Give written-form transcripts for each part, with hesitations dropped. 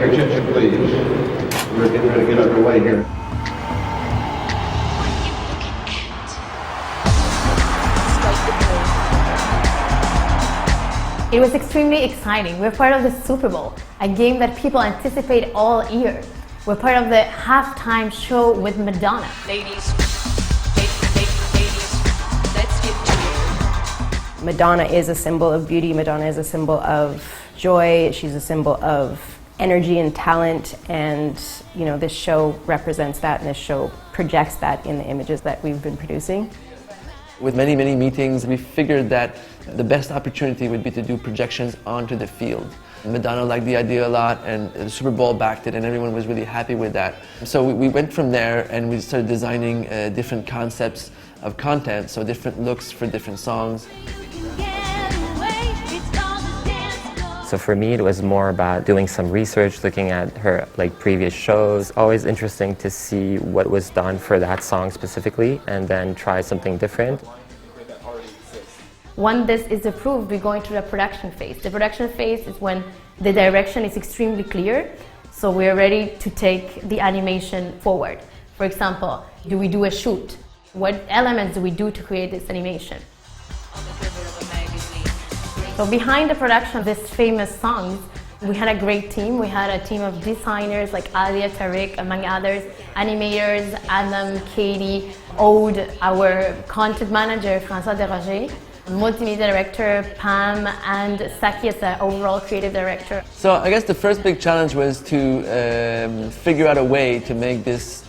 your attention, please. We're getting ready to get underway here. It was extremely exciting. We're part of the Super Bowl, a game that people anticipate all year. We're part of the halftime show with Madonna. Ladies, let's get to it. Madonna is a symbol of beauty. Madonna is a symbol of joy. She's a symbol of energy and talent, and this show represents that, and this show projects that in the images that we've been producing. With many meetings, we figured that the best opportunity would be to do projections onto the field. Madonna liked the idea a lot, and the Super Bowl backed it, and everyone was really happy with that. So we went from there, and we started designing different concepts of content, so different looks for different songs. So for me, it was more about doing some research, looking at her previous shows. Always interesting to see what was done for that song specifically, and then try something different. When this is approved, we go into the production phase. The production phase is when the direction is extremely clear, so we're ready to take the animation forward. For example, do we do a shoot? What elements do we do to create this animation? So behind the production of these famous songs, we had a great team. We had a team of designers like Alia, Tariq, among others, animators, Adam, Katie, Aude, our content manager, François Desrogers, multimedia director, Pam, and Saki as the overall creative director. So I guess the first big challenge was to figure out a way to make this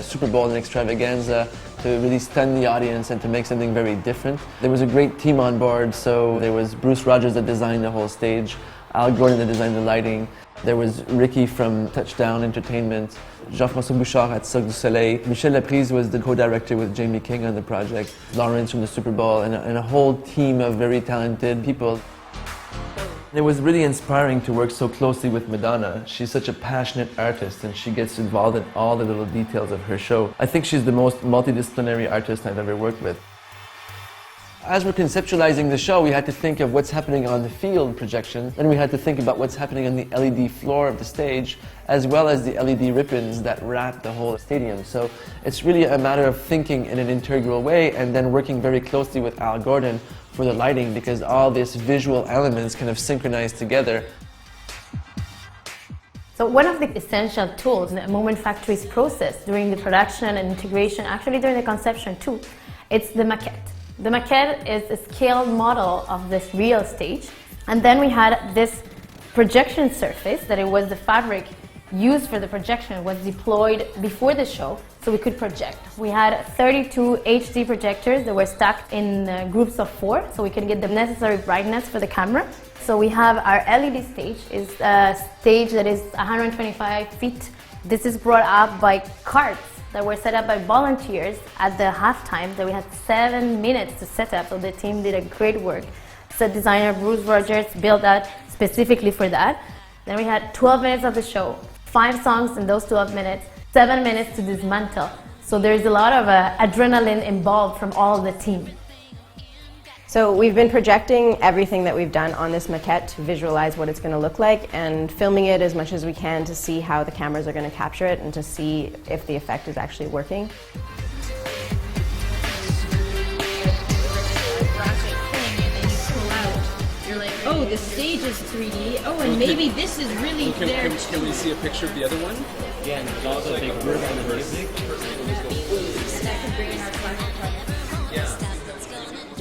Super Bowl an extravaganza, to really stun the audience and to make something very different. There was a great team on board, so there was Bruce Rogers that designed the whole stage, Al Gordon that designed the lighting, there was Ricky from Touchdown Entertainment, Jean-François Bouchard at Cirque du Soleil, Michel Laprise was the co-director with Jamie King on the project, Lawrence from the Super Bowl, and a whole team of very talented people. It was really inspiring to work so closely with Madonna. She's such a passionate artist, and she gets involved in all the little details of her show. I think she's the most multidisciplinary artist I've ever worked with. As we're conceptualizing the show, we had to think of what's happening on the field projection, and we had to think about what's happening on the LED floor of the stage, as well as the LED ribbons that wrap the whole stadium. So it's really a matter of thinking in an integral way, and then working very closely with Al Gordon for the lighting, because all these visual elements kind of synchronize together. So one of the essential tools in the Moment Factory's process during the production and integration, actually during the conception too, it's the maquette. The maquette is a scaled model of this real stage, and then we had this projection surface that it was the fabric used for the projection, was deployed before the show so we could project. We had 32 HD projectors that were stacked in groups of 4 so we could get the necessary brightness for the camera. So we have our LED stage, is a stage that is 125 feet. This is brought up by carts that were set up by volunteers at the halftime that we had 7 minutes to set up, so the team did a great work. Set designer Bruce Rogers built that specifically for that. Then we had 12 minutes of the show, 5 songs in those 12 minutes, 7 minutes to dismantle. So there's a lot of adrenaline involved from all the team. So we've been projecting everything that we've done on this maquette to visualize what it's going to look like, and filming it as much as we can to see how the cameras are going to capture it and to see if the effect is actually working. Oh, the stage is 3D. Oh, and maybe this is really there too. Can we see a picture of the other one? Yeah, and there's also a big group on the music.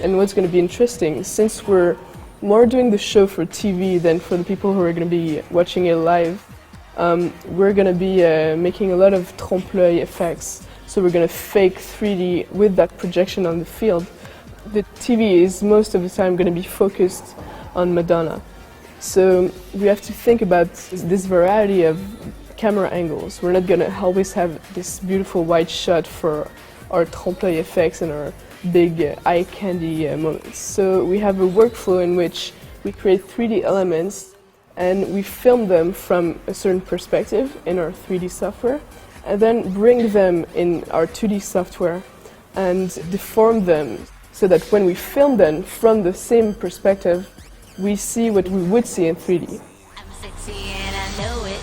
And what's going to be interesting, since we're more doing the show for TV than for the people who are going to be watching it live, we're going to be making a lot of trompe-l'œil effects. So we're going to fake 3D with that projection on the field. The TV is most of the time going to be focused on Madonna. So we have to think about this variety of camera angles. We're not going to always have this beautiful wide shot for our trompe-l'œil effects and our big eye candy moments. So we have a workflow in which we create 3D elements and we film them from a certain perspective in our 3D software, and then bring them in our 2D software and deform them so that when we film them from the same perspective, we see what we would see in 3D. I'm sexy and I know it.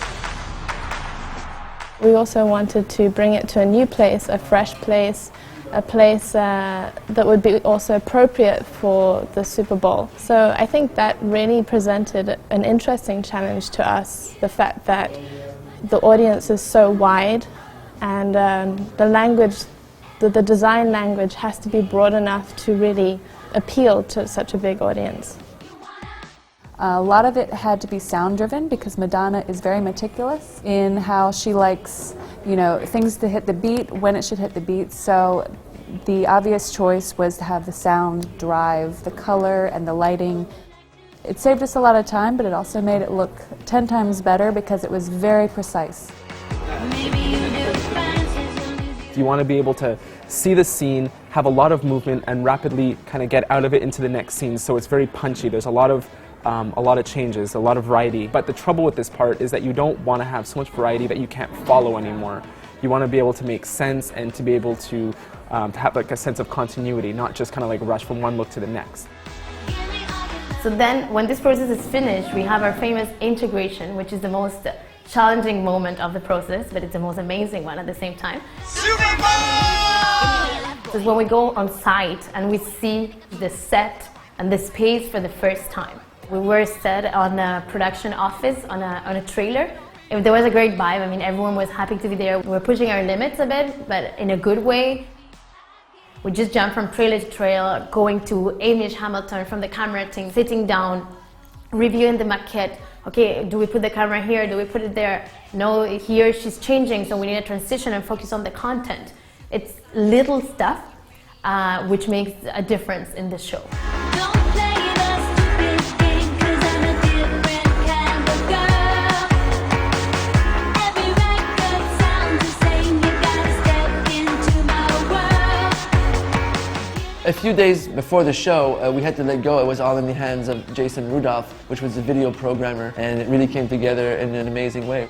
We also wanted to bring it to a new place, a fresh place, a place that would be also appropriate for the Super Bowl. So I think that really presented an interesting challenge to us, the fact that the audience is so wide and the language, the design language has to be broad enough to really appeal to such a big audience. A lot of it had to be sound driven because Madonna is very meticulous in how she likes, things to hit the beat, when it should hit the beat. So the obvious choice was to have the sound drive the color and the lighting. It saved us a lot of time, but it also made it look 10 times better because it was very precise. You want to be able to see the scene, have a lot of movement, and rapidly kind of get out of it into the next scene. So it's very punchy. There's a lot of changes, a lot of variety. But the trouble with this part is that you don't want to have so much variety that you can't follow anymore. You want to be able to make sense and to be able to have like a sense of continuity, not just kind of like rush from one look to the next. So then, when this process is finished, we have our famous integration, which is the most challenging moment of the process, but it's the most amazing one at the same time. Super Bowl! This is when we go on site and we see the set and the space for the first time. We were set on a production office on a trailer. There was a great vibe. I mean, everyone was happy to be there. We were pushing our limits a bit, but in a good way. We just jumped from trailer to trailer, going to Hamish Hamilton from the camera team, sitting down, reviewing the maquette. Okay, do we put the camera here? Do we put it there? No, here she's changing, so we need a transition and focus on the content. It's little stuff which makes a difference in the show. A few days before the show, we had to let go. It was all in the hands of Jason Rudolph, which was the video programmer, and it really came together in an amazing way.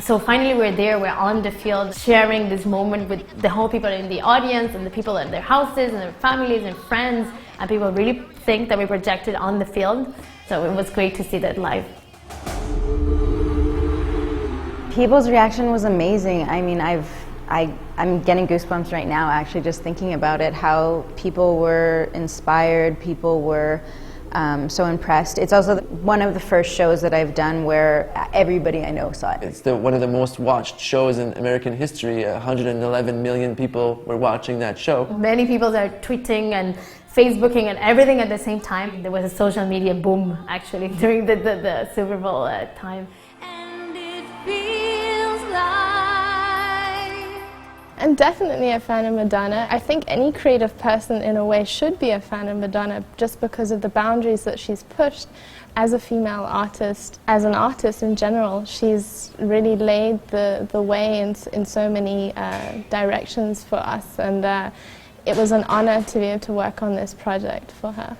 So finally we're there, we're on the field, sharing this moment with the whole people in the audience and the people in their houses and their families and friends, and people really think that we projected on the field. So it was great to see that live. People's reaction was amazing. I mean, I'm getting goosebumps right now actually just thinking about it, how people were inspired, people were so impressed. It's also one of the first shows that I've done where everybody I know saw it. It's one of the most watched shows in American history. 111 million people were watching that show. Many people are tweeting and Facebooking and everything at the same time. There was a social media boom actually during the Super Bowl time. I'm definitely a fan of Madonna. I think any creative person in a way should be a fan of Madonna just because of the boundaries that she's pushed as a female artist. As an artist in general, she's really laid the way in so many directions for us, and it was an honor to be able to work on this project for her.